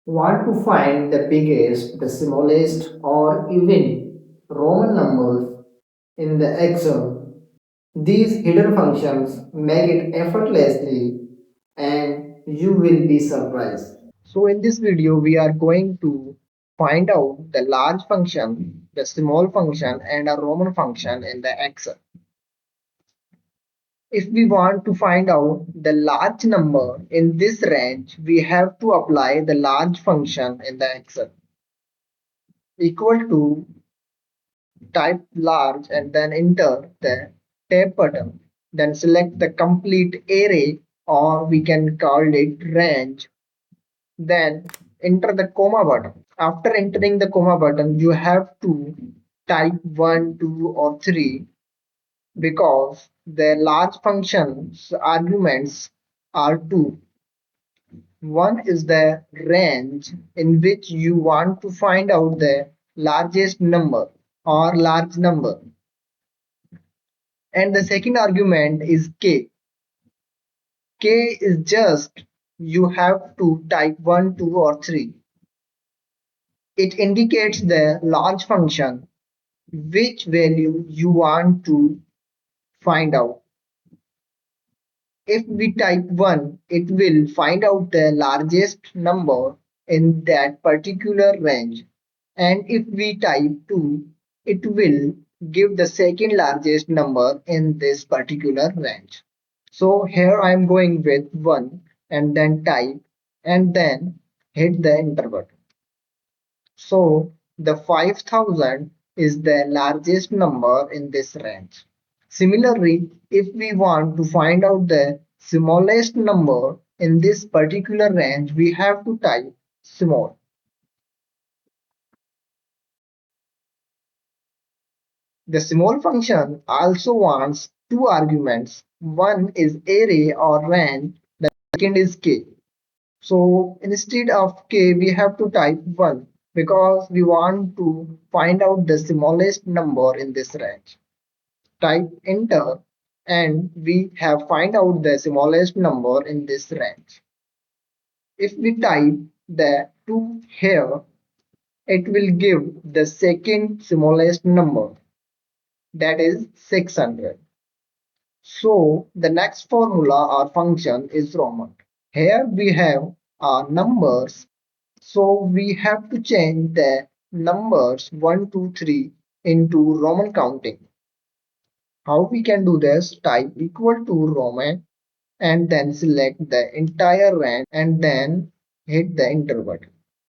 Want to find the biggest, the smallest, or even Roman numbers in the Excel? These hidden functions make it effortlessly and you will be surprised. So in this video, we are going to find out the large function, the small function, and a Roman function in the Excel. If we want to find out the large number in this range, we have to apply the large function in the Excel equal to type large and then enter the tab button. Then select the complete array or we can call it range. Then enter the comma button. After entering the comma button, you have to type 1, 2 or 3 because the large functions arguments are two. One is the range in which you want to find out the largest number or large number. And the second argument is k. K is just you have to type 1, 2 or 3. It indicates the large function which value you want to find out. If we type 1, it will find out the largest number in that particular range. And if we type 2, it will give the second largest number in this particular range. So here I am going with 1 and then type and then hit the enter button. So the 5000 is the largest number in this range. Similarly, if we want to find out the smallest number in this particular range, we have to type small. The small function also wants two arguments. One is array or range, the second is k. So instead of k, we have to type 1 because we want to find out the smallest number in this range. Type enter and we have find out the smallest number in this range. If we type the 2 here, it will give the second smallest number, that is 600. So the next formula or function is Roman. Here we have our numbers. So we have to change the numbers 1, 2, 3 into Roman counting. How we can do this? Type equal to Roman and then select the entire range and then hit the enter button.